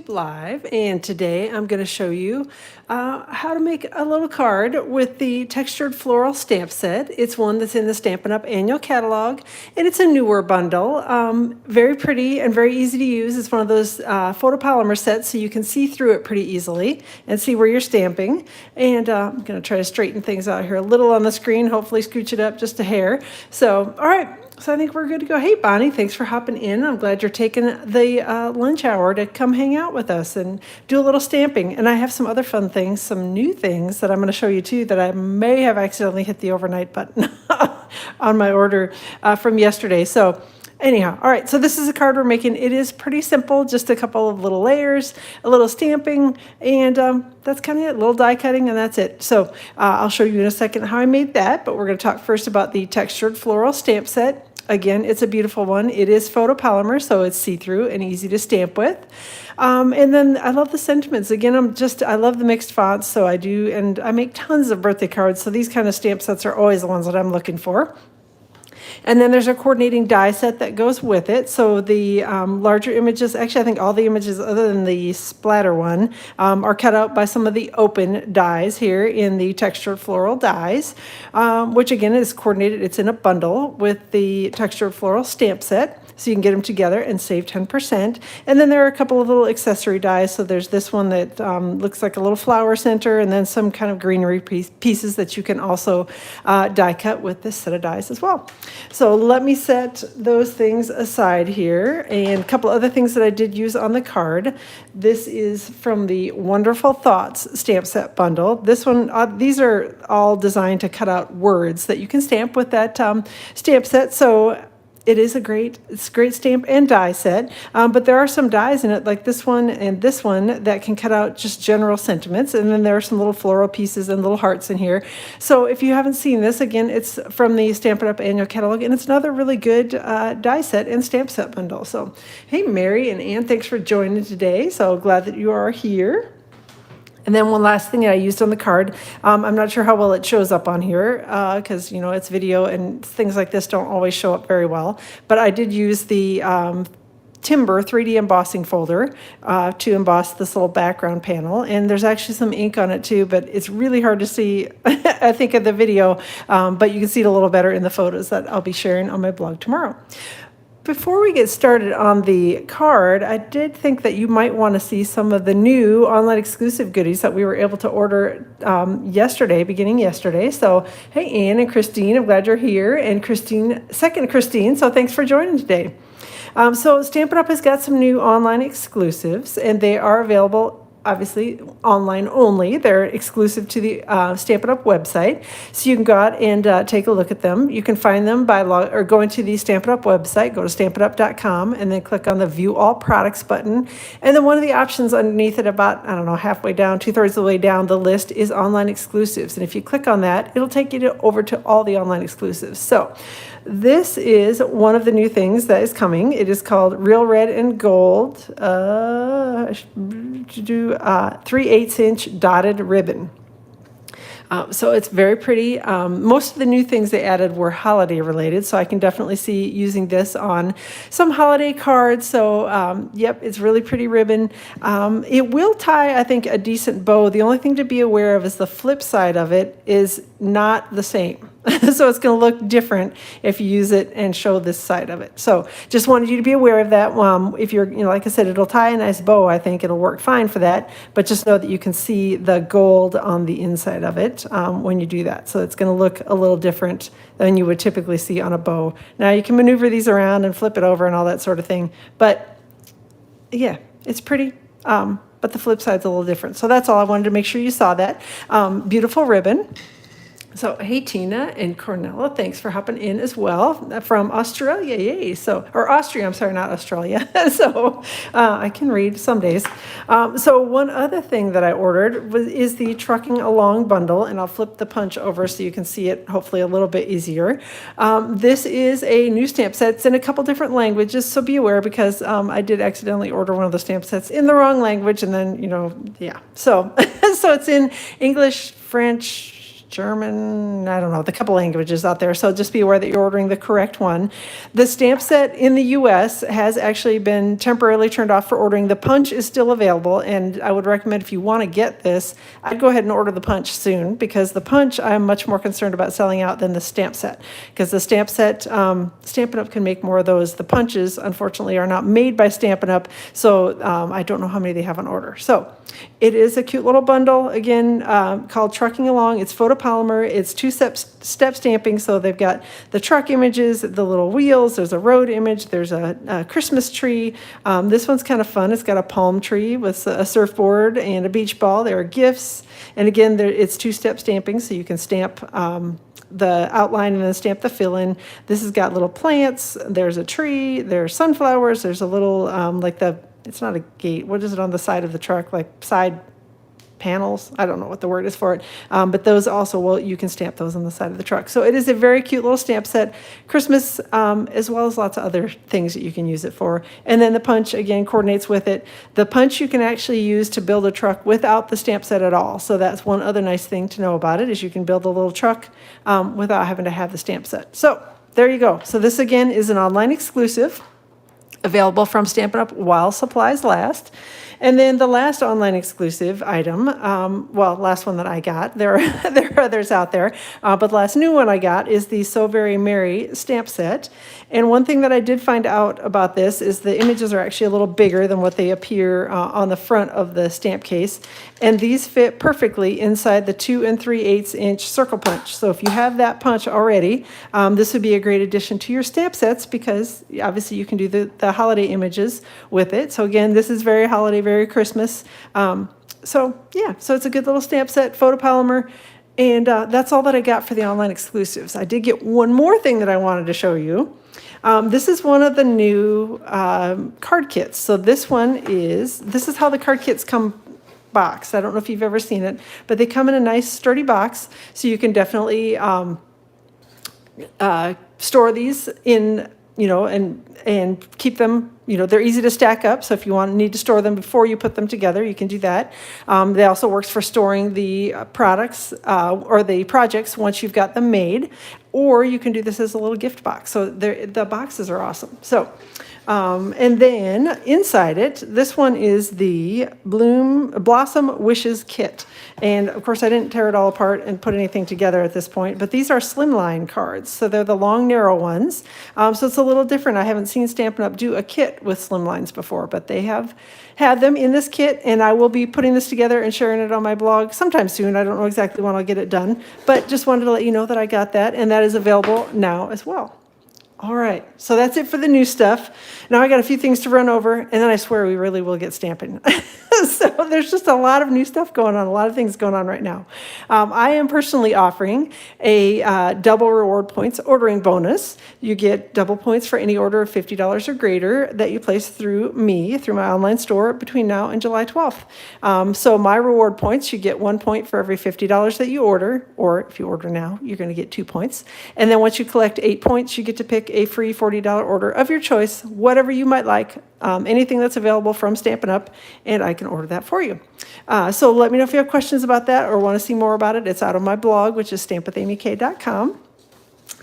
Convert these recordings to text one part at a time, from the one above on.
YouTube Live, and today I'm going to show you how to make a little card with the textured floral stamp set. It's one that's in the Stampin' Up! Annual Catalog, and it's a newer bundle. Very pretty and very easy to use. It's one of those photopolymer sets, so you can see through it pretty easily and see where you're stamping. And I'm going to try to straighten things out here a little on the screen, hopefully scooch it up just a hair. So, all right. So I think we're good to go. Hey, Bonnie, thanks for hopping in. I'm glad you're taking the lunch hour to come hang out with us and do a little stamping. And I have some other fun things, some new things that I'm going to show you too that I may have accidentally hit the overnight button on my order from yesterday. So anyhow, all right, so this is a card we're making. It is pretty simple, just a couple of little layers, a little stamping, and that's kind of it, a little die cutting, and that's it. So I'll show you in a second how I made that, but we're going to talk first about the textured floral stamp set. Again, it's a beautiful one. It is photopolymer, so it's see-through and easy to stamp with. And then I love the sentiments. Again, I love the mixed fonts, so I do, and I make tons of birthday cards, so these kind of stamp sets are always the ones that I'm looking for. And then there's a coordinating die set that goes with it. So the larger images, actually I think all the images other than the splatter one are cut out by some of the open dies here in the textured floral dies, which again is coordinated. It's in a bundle with the textured floral stamp set. So you can get them together and save 10%. And then there are a couple of little accessory dies. So there's this one that looks like a little flower center, and then some kind of greenery pieces that you can also die cut with this set of dies as well. So let me set those things aside here. And a couple other things that I did use on the card. This is from the Wonderful Thoughts stamp set bundle. This one, these are all designed to cut out words that you can stamp with that stamp set. So it's a great stamp and die set, but there are some dies in it, like this one and this one, that can cut out just general sentiments, and then there are some little floral pieces and little hearts in here. So if you haven't seen this, again, it's from the Stampin' Up! Annual Catalog, and it's another really good die set and stamp set bundle. So, hey, Mary and Ann, thanks for joining today. So glad that you are here. And then one last thing that I used on the card, I'm not sure how well it shows up on here because, you know, it's video and things like this don't always show up very well. But I did use the Timber 3D embossing folder to emboss this little background panel. And there's actually some ink on it too, but it's really hard to see, I think, in the video. But you can see it a little better in the photos that I'll be sharing on my blog tomorrow. Before we get started on the card, I did think that you might want to see some of the new online exclusive goodies that we were able to order beginning yesterday. So, hey, Ann and Christine, I'm glad you're here. And second Christine, so thanks for joining today. So Stampin' Up! Has got some new online exclusives, and they are available obviously online only. They're exclusive to the Stampin' Up! Website. So you can go out and take a look at them. You can find them by going to the Stampin' Up! Website, go to stampinup.com, and then click on the View All Products button. And then one of the options underneath it, about, I don't know, halfway down, 2/3 of the way down the list, is online exclusives. And if you click on that, it'll take you over to all the online exclusives. So this is one of the new things that is coming. It is called Real Red and Gold. 3/8" dotted ribbon. So it's very pretty. Most of the new things they added were holiday related, so I can definitely see using this on some holiday cards. So yep, it's really pretty ribbon. It will tie, I think, a decent bow. The only thing to be aware of is the flip side of it is not the same. So it's going to look different if you use it and show this side of it. So just wanted you to be aware of that. If you're, like I said, it'll tie a nice bow. I think it'll work fine for that. But just know that you can see the gold on the inside of it when you do that. So it's going to look a little different than you would typically see on a bow. Now you can maneuver these around and flip it over and all that sort of thing. But yeah, it's pretty. But the flip side's a little different. So that's all. I wanted to make sure you saw that. Beautiful ribbon. So, hey, Tina and Cornella, thanks for hopping in as well from Australia. Yay. So, or Austria, I'm sorry, not Australia. So, I can read some days. So, one other thing that I ordered is the Trucking Along bundle, and I'll flip the punch over so you can see it hopefully a little bit easier. This is a new stamp set. It's in a couple different languages, so be aware because I did accidentally order one of the stamp sets in the wrong language, and then, yeah. So, so it's in English, French, German, I don't know, the couple languages out there. So just be aware that you're ordering the correct one. The stamp set in the US has actually been temporarily turned off for ordering. The punch is still available, and I would recommend if you want to get this, I'd go ahead and order the punch soon, because the punch I'm much more concerned about selling out than the stamp set, because the stamp set, Stampin' Up! Can make more of those. The punches, unfortunately, are not made by Stampin' Up!, so I don't know how many they have on order. So it is a cute little bundle, again, called Trucking Along. It's photopolymer. It's two-step stamping, so they've got the truck images, the little wheels, there's a road image, there's a Christmas tree. This one's kind of fun. It's got a palm tree with a surfboard and a beach ball. There are gifts. And again, it's two-step stamping, so you can stamp the outline and then stamp the fill-in. This has got little plants. There's a tree. There's sunflowers. There's a little, it's not a gate. What is it on the side of the truck? Like side panels? I don't know what the word is for it. But those also, well, you can stamp those on the side of the truck. So it is a very cute little stamp set. Christmas, as well as lots of other things that you can use it for. And then the punch, again, coordinates with it. The punch you can actually use to build a truck without the stamp set at all. So that's one other nice thing to know about it, is you can build a little truck without having to have the stamp set. So there you go. So this, again, is an online exclusive, available from Stampin' Up! While supplies last. And then the last online exclusive item, last one that I got, there are others out there, but the last new one I got is the So Very Merry stamp set. And one thing that I did find out about this is the images are actually a little bigger than what they appear on the front of the stamp case. And these fit perfectly inside the 2 3/8 inch circle punch. So if you have that punch already, this would be a great addition to your stamp sets, because obviously you can do the holiday images with it. So again, this is very holiday, very Christmas. So it's a good little stamp set, photopolymer. And that's all that I got for the online exclusives. I did get one more thing that I wanted to show you. This is one of the new card kits. So this is how the card kits come boxed. I don't know if you've ever seen it, but they come in a nice sturdy box, so you can definitely store these in, and keep them, they're easy to stack up. So if you need to store them before you put them together, you can do that. They also works for storing the products or the projects once you've got them made, or you can do this as a little gift box. So the boxes are awesome. So, and then inside it, this one is the Blossom Wishes Kit. And of course, I didn't tear it all apart and put anything together at this point, but these are slimline cards. So they're the long, narrow ones. So it's a little different. I haven't seen Stampin' Up! Do a kit with slimlines before, but they have had them in this kit, and I will be putting this together and sharing it on my blog sometime soon. I don't know exactly when I'll get it done, but just wanted to let you know that I got that, and that is available now as well. All right, so that's it for the new stuff. Now I got a few things to run over, and then I swear we really will get stamping. So there's just a lot of new stuff going on, a lot of things going on right now. I am personally offering a double reward points ordering bonus. You get double points for any order of $50 or greater that you place through me, through my online store, between now and July 12th. So my reward points, you get 1 point for every $50 that you order, or if you order now, you're going to get 2 points. And then once you collect 8 points, you get to pick a free $40 order of your choice, whatever you might like, anything that's available from Stampin' Up!, and I can order that for you. So let me know if you have questions about that or want to see more about it. It's out on my blog, which is stampwithamyk.com.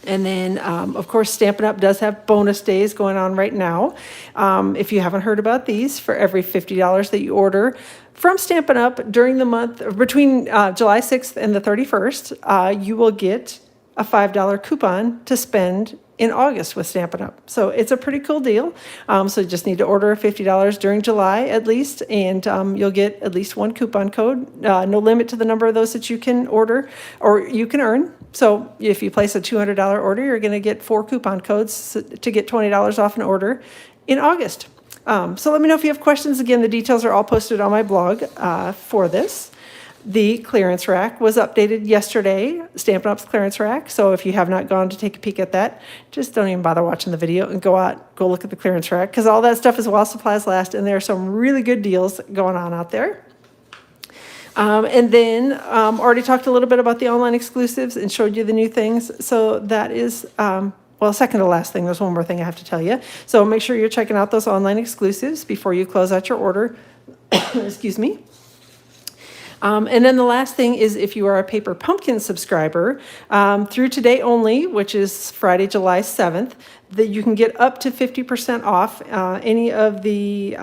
And then, of course, Stampin' Up! Does have bonus days going on right now. If you haven't heard about these, for every $50 that you order from Stampin' Up! During the month, between July 6th and the 31st, you will get a $5 coupon to spend in August with Stampin' Up! So it's a pretty cool deal. So you just need to order $50 during July at least, and you'll get at least one coupon code. No limit to the number of those that you can order or you can earn. So if you place a $200 order, you're going to get 4 coupon codes to get $20 off an order in August. So let me know if you have questions. Again, the details are all posted on my blog for this. The clearance rack was updated yesterday, Stampin' Up's clearance rack. So if you have not gone to take a peek at that, just don't even bother watching the video and go look at the clearance rack, because all that stuff is while supplies last, and there are some really good deals going on out there. And then already talked a little bit about the online exclusives and showed you the new things. So that is, second to last thing, there's one more thing I have to tell you. So make sure you're checking out those online exclusives before you close out your order. Excuse me. And then the last thing is if you are a Paper Pumpkin subscriber, through today only, which is Friday, July 7th, that you can get up to 50% off any of the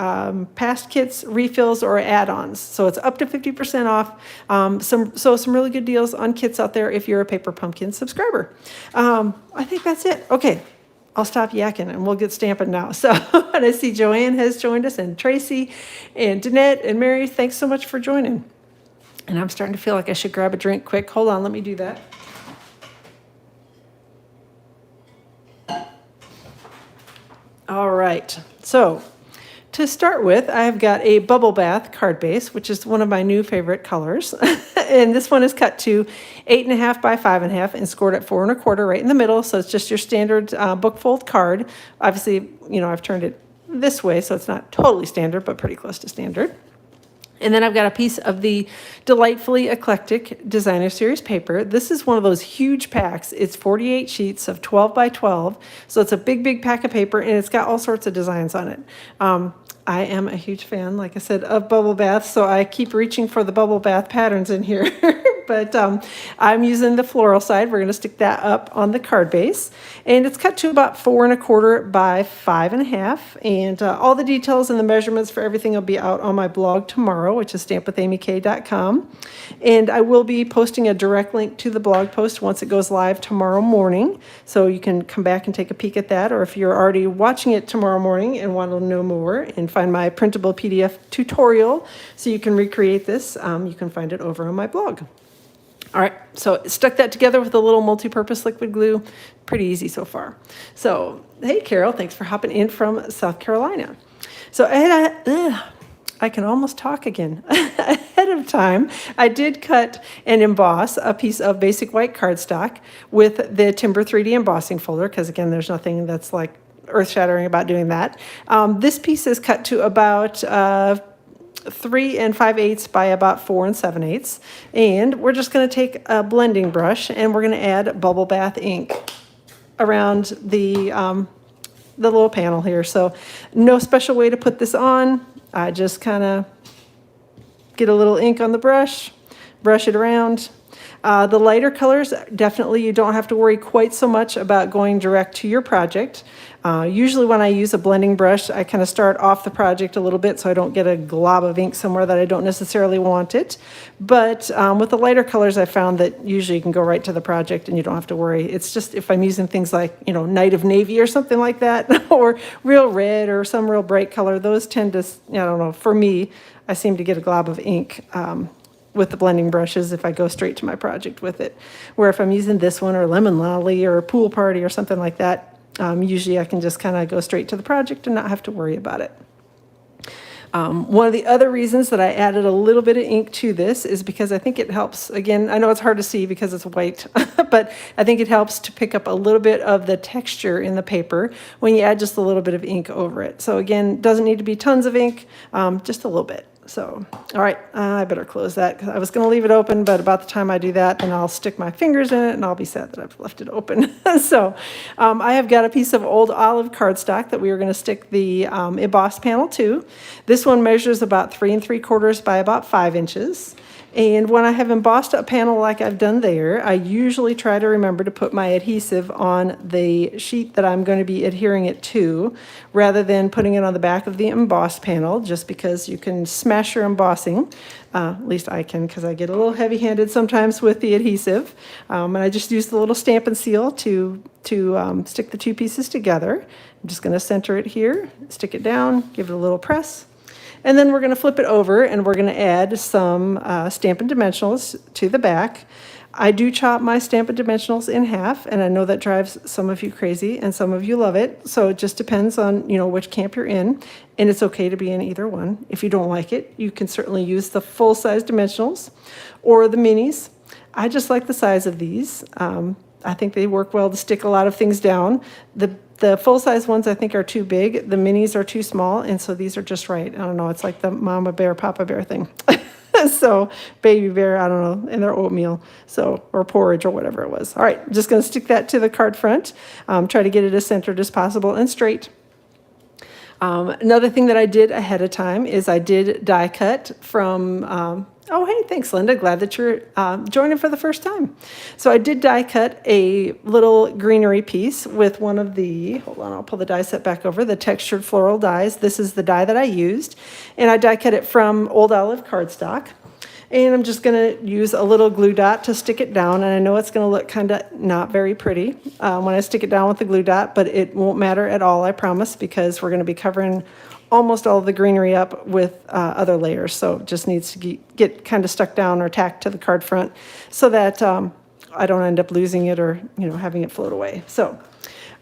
past kits, refills, or add-ons. So it's up to 50% off. Some really good deals on kits out there if you're a Paper Pumpkin subscriber. I think that's it. Okay. I'll stop yakking and we'll get stamping now. So, and I see Joanne has joined us, and Tracy and Danette and Mary, thanks so much for joining. And I'm starting to feel like I should grab a drink quick. Hold on, let me do that. All right, so to start with, I've got a Bubble Bath card base, which is one of my new favorite colors. And this one is cut to 8.5 by 5.5 and scored at 4 1/4 right in the middle. So it's just your standard book fold card. Obviously, I've turned it this way, so it's not totally standard, but pretty close to standard. And then I've got a piece of the Delightfully Eclectic Designer Series paper. This is one of those huge packs. It's 48 sheets of 12 by 12. So it's a big, big pack of paper, and it's got all sorts of designs on it. I am a huge fan, like I said, of bubble baths, so I keep reaching for the bubble bath patterns in here. But I'm using the floral side. We're going to stick that up on the card base. And it's cut to about 4 1/4 by 5.5. And all the details and the measurements for everything will be out on my blog tomorrow, which is stampwithamyk.com. And I will be posting a direct link to the blog post once it goes live tomorrow morning. So you can come back and take a peek at that. Or if you're already watching it tomorrow morning and want to know more and find my printable PDF tutorial so you can recreate this, you can find it over on my blog. All right, so stuck that together with a little multi-purpose liquid glue. Pretty easy so far. So, hey, Carol, thanks for hopping in from South Carolina. So I can almost talk again. Ahead of time, I did cut and emboss a piece of basic white cardstock with the Timber 3D embossing folder, because again, there's nothing that's like earth-shattering about doing that. This piece is cut to about 3 5/8 by about 4 7/8. And we're just going to take a blending brush and we're going to add Bubble Bath ink around the little panel here. So no special way to put this on. I just kind of get a little ink on the brush it around. The lighter colors, definitely you don't have to worry quite so much about going direct to your project. Usually when I use a blending brush, I kind of start off the project a little bit so I don't get a glob of ink somewhere that I don't necessarily want it. But with the lighter colors, I found that usually you can go right to the project and you don't have to worry. It's just if I'm using things like, Night of Navy or something like that, or real red or some real bright color, those tend to, I don't know, for me, I seem to get a glob of ink with the blending brushes if I go straight to my project with it. Where if I'm using this one or Lemon Lolly or Pool Party or something like that, usually I can just kind of go straight to the project and not have to worry about it. One of the other reasons that I added a little bit of ink to this is because I think it helps. Again, I know it's hard to see because it's white, but I think it helps to pick up a little bit of the texture in the paper when you add just a little bit of ink over it. So again, doesn't need to be tons of ink, just a little bit. So, all right, I better close that because I was going to leave it open, but about the time I do that, then I'll stick my fingers in it and I'll be sad that I've left it open. So I have got a piece of old olive cardstock that we are going to stick the embossed panel to. This one measures about 3 3/4 by about 5 inches. And when I have embossed a panel like I've done there, I usually try to remember to put my adhesive on the sheet that I'm going to be adhering it to, rather than putting it on the back of the embossed panel, just because you can smash your embossing. At least I can, because I get a little heavy-handed sometimes with the adhesive. And I just use the little stamp and seal to stick the two pieces together. I'm just going to center it here, stick it down, give it a little press. And then we're going to flip it over and we're going to add some Stampin' Dimensionals to the back. I do chop my Stampin' Dimensionals in half, and I know that drives some of you crazy and some of you love it. So it just depends on, which camp you're in, and it's okay to be in either one. If you don't like it, you can certainly use the full-size Dimensionals or the minis. I just like the size of these. I think they work well to stick a lot of things down. The full-size ones I think are too big. The minis are too small, and so these are just right. I don't know, it's like the mama bear, papa bear thing. So baby bear, I don't know, and their oatmeal, or porridge or whatever it was. All right, just going to stick that to the card front. Try to get it as centered as possible and straight. Another thing that I did ahead of time is I did die cut from, oh, hey, thanks, Linda. Glad that you're joining for the first time. So I did die cut a little greenery piece with one of the, hold on, I'll pull the die set back over, the textured floral dies. This is the die that I used, and I die cut it from Old Olive cardstock. And I'm just gonna use a little glue dot to stick it down, and I know it's gonna look kind of not very pretty when I stick it down with the glue dot, but it won't matter at all, I promise, because we're gonna be covering almost all of the greenery up with other layers. So it just needs to get kind of stuck down or tacked to the card front so that I don't end up losing it or having it float away. So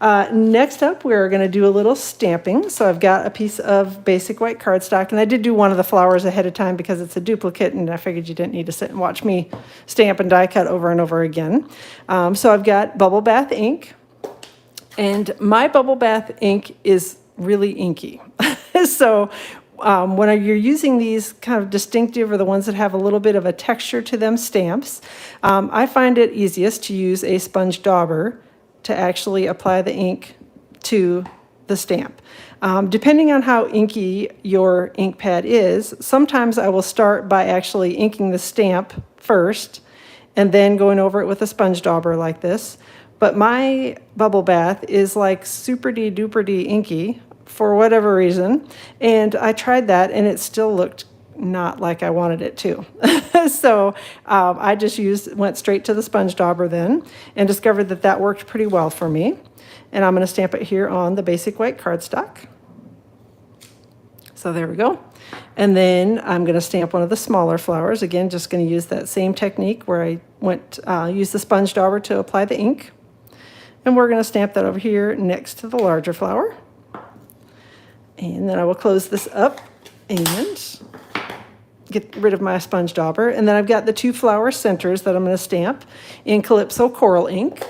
next up, we're going to do a little stamping. So I've got a piece of basic white cardstock, and I did do one of the flowers ahead of time because it's a duplicate, and I figured you didn't need to sit and watch me stamp and die cut over and over again. So I've got Bubble Bath ink, and my Bubble Bath ink is really inky. So when you're using these kind of distinctive or the ones that have a little bit of a texture to them stamps, I find it easiest to use a sponge dauber to actually apply the ink to the stamp. Depending on how inky your ink pad is, sometimes I will start by actually inking the stamp first and then going over it with a sponge dauber like this. But my Bubble Bath is like super duper inky for whatever reason. And I tried that and it still looked not like I wanted it to. So I just went straight to the sponge dauber then and discovered that that worked pretty well for me. And I'm going to stamp it here on the basic white cardstock. So there we go. And then I'm going to stamp one of the smaller flowers. Again, just going to use that same technique where I use the sponge dauber to apply the ink. And we're going to stamp that over here next to the larger flower. And then I will close this up and get rid of my sponge dauber. And then I've got the two flower centers that I'm going to stamp in Calypso Coral ink.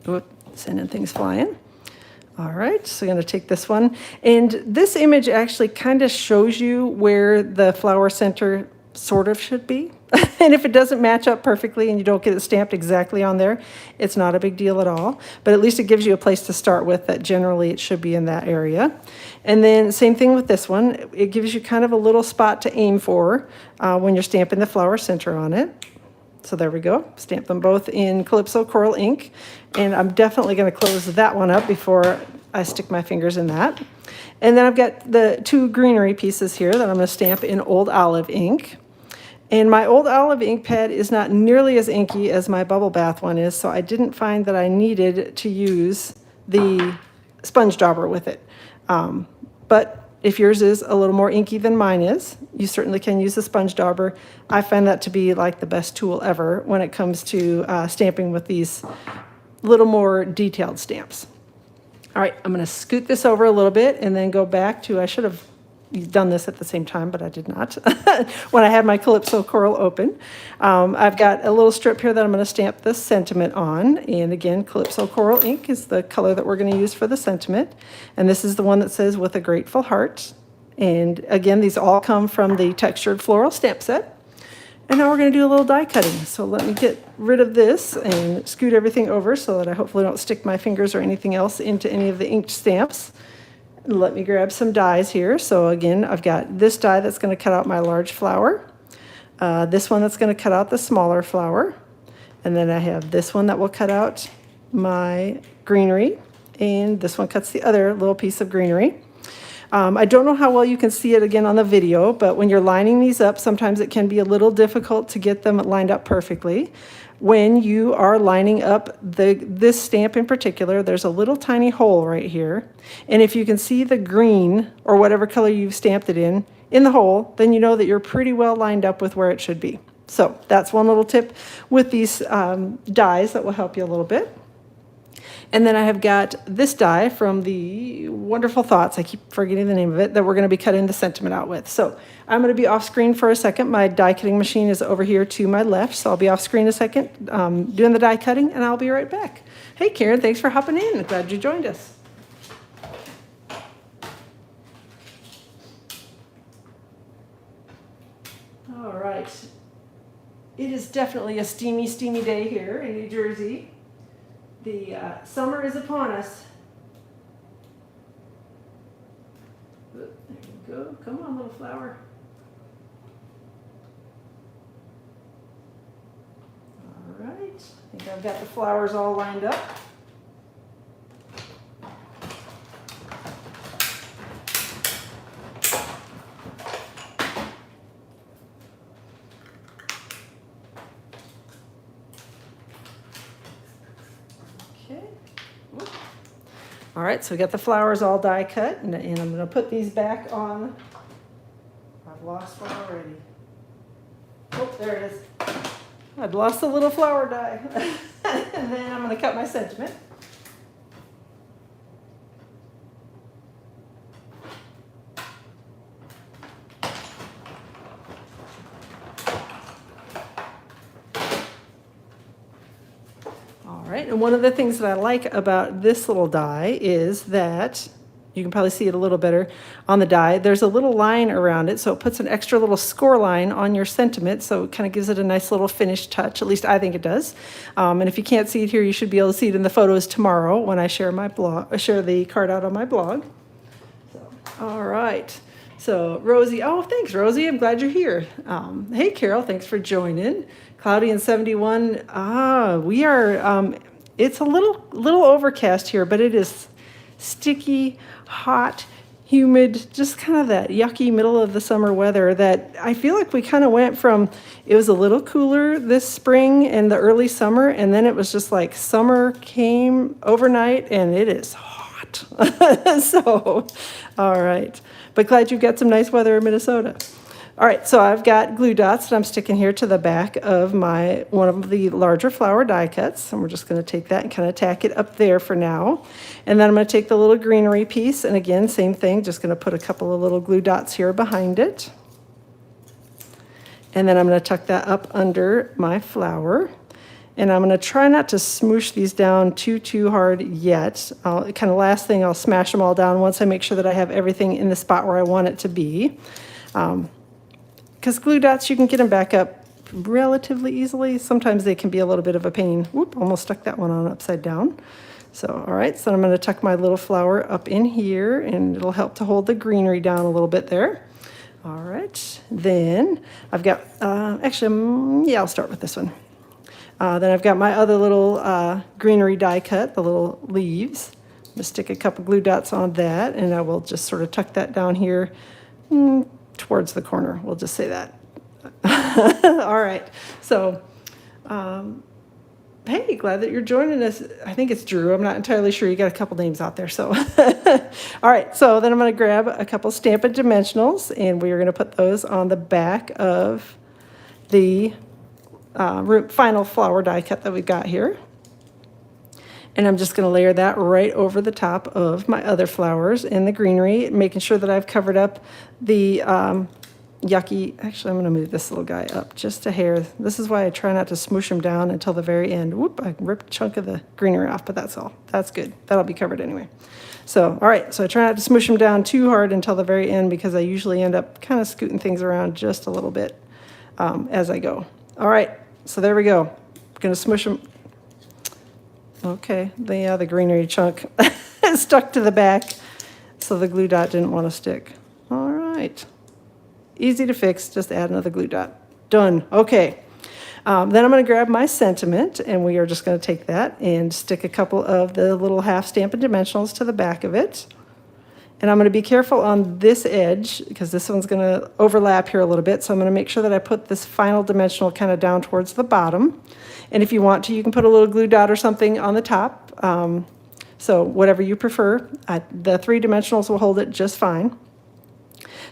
Oop, sending things flying. All right, so I'm going to take this one. And this image actually kind of shows you where the flower center sort of should be. And if it doesn't match up perfectly and you don't get it stamped exactly on there, it's not a big deal at all. But at least it gives you a place to start with that generally it should be in that area. And then same thing with this one. It gives you kind of a little spot to aim for when you're stamping the flower center on it. So there we go. Stamp them both in Calypso Coral ink. And I'm definitely going to close that one up before I stick my fingers in that. And then I've got the two greenery pieces here that I'm going to stamp in Old Olive ink. And my Old Olive ink pad is not nearly as inky as my Bubble Bath one is, so I didn't find that I needed to use the sponge dauber with it. But if yours is a little more inky than mine is, you certainly can use the sponge dauber. I find that to be like the best tool ever when it comes to stamping with these little more detailed stamps. All right, I'm going to scoot this over a little bit and then go back to, I should have done this at the same time, but I did not when I had my Calypso Coral open. I've got a little strip here that I'm going to stamp the sentiment on. And again, Calypso Coral ink is the color that we're going to use for the sentiment. And this is the one that says with a grateful heart. And again, these all come from the textured floral stamp set. And now we're going to do a little die cutting. So let me get rid of this and scoot everything over so that I hopefully don't stick my fingers or anything else into any of the inked stamps. Let me grab some dies here. So again, I've got this die that's going to cut out my large flower, this one that's going to cut out the smaller flower, and then I have this one that will cut out my greenery, and this one cuts the other little piece of greenery. I don't know how well you can see it again on the video, but when you're lining these up, sometimes it can be a little difficult to get them lined up perfectly. When you are lining up this stamp in particular, there's a little tiny hole right here. And if you can see the green or whatever color you've stamped it in the hole, then you know that you're pretty well lined up with where it should be. So that's one little tip with these dies that will help you a little bit. And then I have got this die from the Wonderful Thoughts, I keep forgetting the name of it, that we're going to be cutting the sentiment out with. So I'm going to be off screen for a second. My die cutting machine is over here to my left, so I'll be off screen a second doing the die cutting, and I'll be right back. Hey, Karen, thanks for hopping in. Glad you joined us. All right. It is definitely a steamy day here in New Jersey. The summer is upon us. come on, little flower. All right, I think I've got the flowers all lined up. Okay. All right, so we got the flowers all die cut, and I'm going to put these back on. I've lost one already. Oh, there it is. I've lost the little flower die. And then I'm going to cut my sentiment. All right, and one of the things that I like about this little die is that you can probably see it a little better on the die. There's a little line around it, so it puts an extra little score line on your sentiment, so it kind of gives it a nice little finished touch. At least I think it does. And if you can't see it here, you should be able to see it in the photos tomorrow when I share my blog, share the card out on my blog. So, all right. So Rosie, oh, thanks, Rosie. I'm glad you're here. Hey, Carol, thanks for joining. Cloudy and 71. We are. It's a little overcast here, but it is sticky, hot, humid, just kind of that yucky middle of the summer weather that I feel like we kind of went from, it was a little cooler this spring and the early summer, and then it was just like summer came overnight and it is hot. So, all right. But glad you've got some nice weather in Minnesota. All right, so I've got glue dots that I'm sticking here to the back of one of the larger flower die cuts, and we're just going to take that and kind of tack it up there for now. And then I'm going to take the little greenery piece, and again, same thing, just going to put a couple of little glue dots here behind it. And then I'm going to tuck that up under my flower. And I'm going to try not to smoosh these down too hard yet. Kind of last thing, I'll smash them all down once I make sure that I have everything in the spot where I want it to be. Because glue dots, you can get them back up relatively easily. Sometimes they can be a little bit of a pain. Whoop, almost stuck that one on upside down. So, all right, so I'm going to tuck my little flower up in here, and it'll help to hold the greenery down a little bit there. All right, then I've got, I'll start with this one. Then I've got my other little greenery die cut, the little leaves. I'm going to stick a couple glue dots on that, and I will just sort of tuck that down here towards the corner. We'll just say that. All right. So, hey, glad that you're joining us. I think it's Drew. I'm not entirely sure. You got a couple names out there. So, all right. So then I'm going to grab a couple Stampin' Dimensionals, and we are going to put those on the back of the final flower die cut that we've got here. And I'm just going to layer that right over the top of my other flowers in the greenery, making sure that I've covered up the yucky. Actually, I'm going to move this little guy up just a hair. This is why I try not to smoosh him down until the very end. Whoop, I ripped a chunk of the greenery off, but that's all. That's good. That'll be covered anyway. So, all right. So I try not to smoosh them down too hard until the very end because I usually end up kind of scooting things around just a little bit as I go. All right. So there we go. I'm going to smoosh them. Okay, the greenery chunk stuck to the back, so the glue dot didn't want to stick. All right. Easy to fix, just add another glue dot. Done. Okay. Then I'm going to grab my sentiment, and we are just going to take that and stick a couple of the little half Stampin' Dimensionals to the back of it. And I'm going to be careful on this edge, because this one's going to overlap here a little bit, so I'm going to make sure that I put this final dimensional kind of down towards the bottom. And if you want to, you can put a little glue dot or something on the top. So whatever you prefer. The 3 dimensionals will hold it just fine.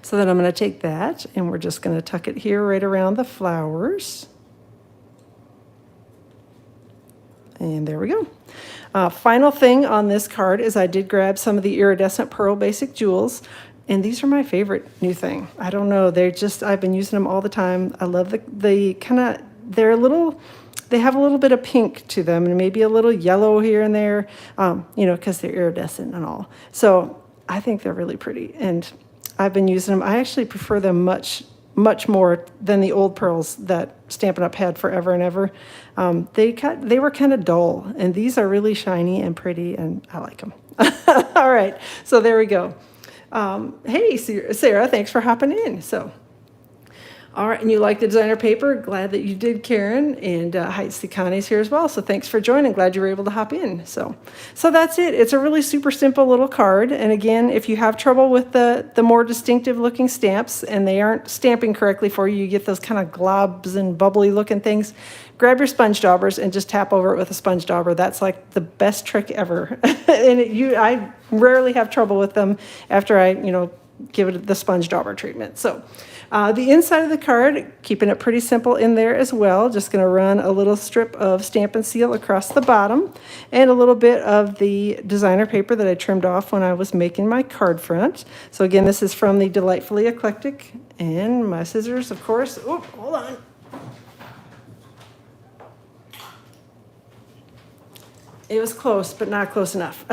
So then I'm going to take that, and we're just going to tuck it here right around the flowers. And there we go. Final thing on this card is I did grab some of the Iridescent Pearl Basic Jewels, and these are my favorite new thing. I don't know, I've been using them all the time. I love the kind of, they have a little bit of pink to them and maybe a little yellow here and there, because they're iridescent and all. So I think they're really pretty, and I've been using them. I actually prefer them much more than the old pearls that Stampin' Up! Had forever and ever. They were kind of dull, and these are really shiny and pretty, and I like them. All right, so there we go. Hey, Sarah, thanks for hopping in. So, all right, and you like the designer paper? Glad that you did, Karen. And hi, Connie's here as well. So thanks for joining. Glad you were able to hop in. So that's it. It's a really super simple little card. And again, if you have trouble with the more distinctive looking stamps and they aren't stamping correctly for you, you get those kind of globs and bubbly looking things. Grab your sponge daubers and just tap over it with a sponge dauber. That's like the best trick ever. And I rarely have trouble with them after I, give it the sponge dauber treatment. So the inside of the card, keeping it pretty simple in there as well. Just going to run a little strip of Stampin' Seal across the bottom and a little bit of the designer paper that I trimmed off when I was making my card front. So again, this is from the Delightfully Eclectic, and my scissors, of course. Oh, hold on. It was close, but not close enough.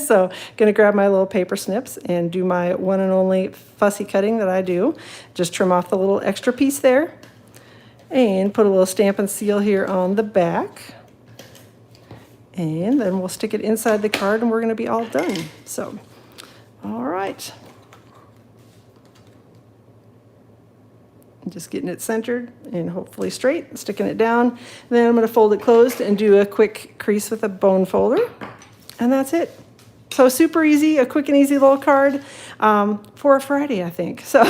So going to grab my little paper snips and do my one and only fussy cutting that I do. Just trim off the little extra piece there and put a little Stampin' Seal here on the back. And then we'll stick it inside the card and we're going to be all done. So, all right. Just getting it centered and hopefully straight, sticking it down. And then I'm going to fold it closed and do a quick crease with a bone folder. And that's it. So super easy, a quick and easy little card for a Friday, I think. So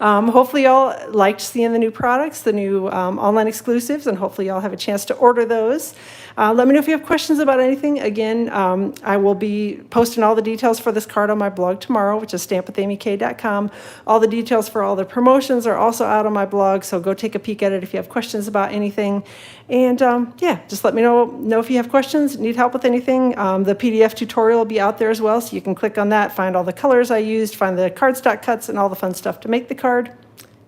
hopefully y'all liked seeing the new products, the new online exclusives, and hopefully y'all have a chance to order those. Let me know if you have questions about anything. Again, I will be posting all the details for this card on my blog tomorrow, which is stampwithamyk.com. All the details for all the promotions are also out on my blog, so go take a peek at it if you have questions about anything. And yeah, just let me know if you have questions, need help with anything. The PDF tutorial will be out there as well, so you can click on that, find all the colors I used, find the cardstock cuts and all the fun stuff to make the card.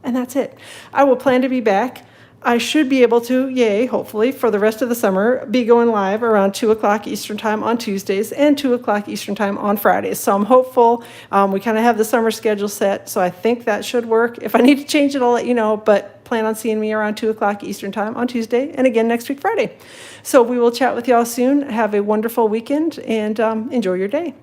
And that's it. I will plan to be back. I should be able to, yay, hopefully, for the rest of the summer, be going live around 2 o'clock Eastern Time on Tuesdays and 2 o'clock Eastern Time on Fridays. So I'm hopeful. We kind of have the summer schedule set, so I think that should work. If I need to change it, I'll let you know, but plan on seeing me around 2 o'clock Eastern Time on Tuesday and again next week, Friday. So we will chat with y'all soon. Have a wonderful weekend and enjoy your day.